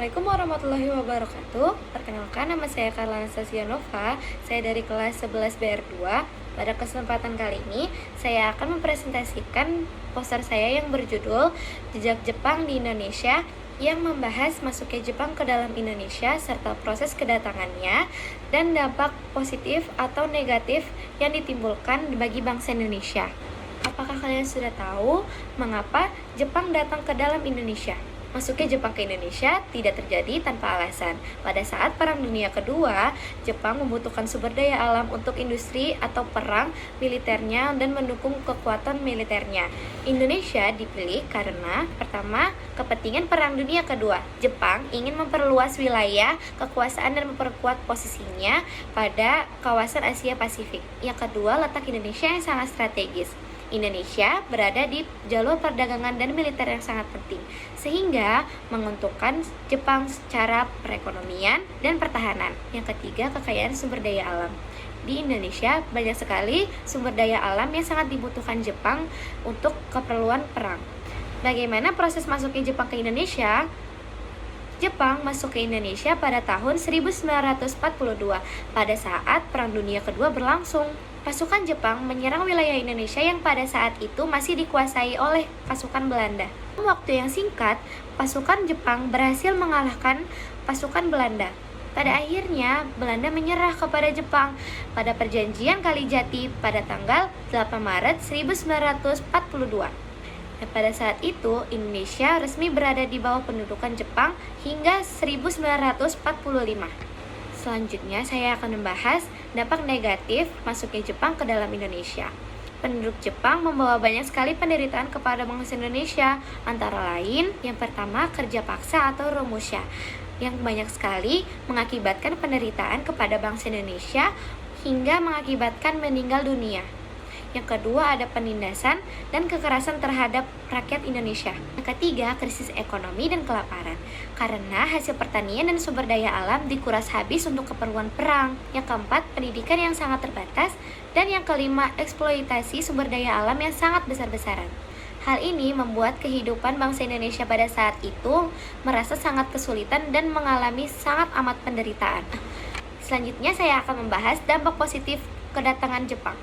Assalamualaikum warahmatullahi wabarakatuh. Perkenalkan, nama saya Carla Anastasia Nova. Saya dari kelas 11 BR2. Pada kesempatan kali ini, saya akan mempresentasikan poster saya yang berjudul Jejak Jepang di Indonesia, yang membahas masuknya Jepang ke dalam Indonesia serta proses kedatangannya dan dampak positif atau negatif yang ditimbulkan bagi bangsa Indonesia. Apakah kalian sudah tahu mengapa Jepang datang ke dalam Indonesia? Masuknya Jepang ke Indonesia tidak terjadi tanpa alasan. Pada saat Perang Dunia Kedua, Jepang membutuhkan sumber daya alam untuk industri atau perang militernya dan mendukung kekuatan militernya. Indonesia dipilih karena, pertama, kepentingan Perang Dunia Kedua. Jepang ingin memperluas wilayah kekuasaan dan memperkuat posisinya pada kawasan Asia Pasifik. Yang kedua, letak Indonesia yang sangat strategis. Indonesia berada di jalur perdagangan dan militer yang sangat penting, sehingga menguntungkan Jepang secara perekonomian dan pertahanan. Yang ketiga, kekayaan sumber daya alam. Di Indonesia banyak sekali sumber daya alam yang sangat dibutuhkan Jepang untuk keperluan perang. Bagaimana proses masuknya Jepang ke Indonesia? Jepang masuk ke Indonesia pada tahun 1942, pada saat Perang Dunia Kedua berlangsung. Pasukan Jepang menyerang wilayah Indonesia yang pada saat itu masih dikuasai oleh pasukan Belanda. Dalam waktu yang singkat, pasukan Jepang berhasil mengalahkan pasukan Belanda. Pada akhirnya, Belanda menyerah kepada Jepang pada Perjanjian Kalijati pada tanggal 8 Maret 1942. Dan pada saat itu, Indonesia resmi berada di bawah pendudukan Jepang hingga 1945. Selanjutnya, saya akan membahas dampak negatif masuknya Jepang ke dalam Indonesia. Penduduk Jepang membawa banyak sekali penderitaan kepada bangsa Indonesia, antara lain, yang pertama, kerja paksa atau romusha, yang banyak sekali mengakibatkan penderitaan kepada bangsa Indonesia hingga mengakibatkan meninggal dunia. Yang kedua, ada penindasan dan kekerasan terhadap rakyat Indonesia. Yang ketiga, krisis ekonomi dan kelaparan, karena hasil pertanian dan sumber daya alam dikuras habis untuk keperluan perang. Yang keempat, pendidikan yang sangat terbatas. Dan yang kelima, eksploitasi sumber daya alam yang sangat besar-besaran. Hal ini membuat kehidupan bangsa Indonesia pada saat itu merasa sangat kesulitan dan mengalami sangat amat penderitaan. Selanjutnya, saya akan membahas dampak positif kedatangan Jepang.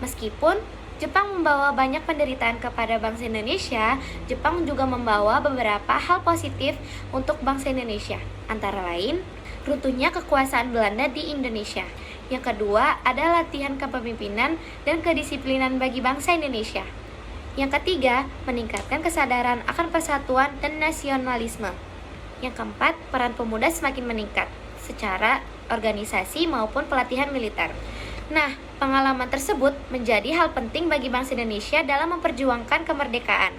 Meskipun Jepang membawa banyak penderitaan kepada bangsa Indonesia, Jepang juga membawa beberapa hal positif untuk bangsa Indonesia. Antara lain, runtuhnya kekuasaan Belanda di Indonesia. Yang kedua, ada latihan kepemimpinan dan kedisiplinan bagi bangsa Indonesia. Yang ketiga, meningkatkan kesadaran akan persatuan dan nasionalisme. Yang keempat, peran pemuda semakin meningkat secara organisasi maupun pelatihan militer. Nah, pengalaman tersebut menjadi hal penting bagi bangsa Indonesia dalam memperjuangkan kemerdekaan.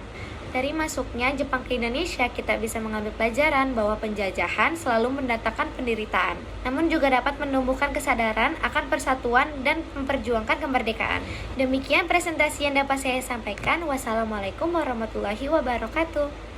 Dari masuknya Jepang ke Indonesia, kita bisa mengambil pelajaran bahwa penjajahan selalu mendatangkan penderitaan, namun juga dapat menumbuhkan kesadaran akan persatuan dan memperjuangkan kemerdekaan. Demikian presentasi yang dapat saya sampaikan. Wassalamualaikum warahmatullahi wabarakatuh.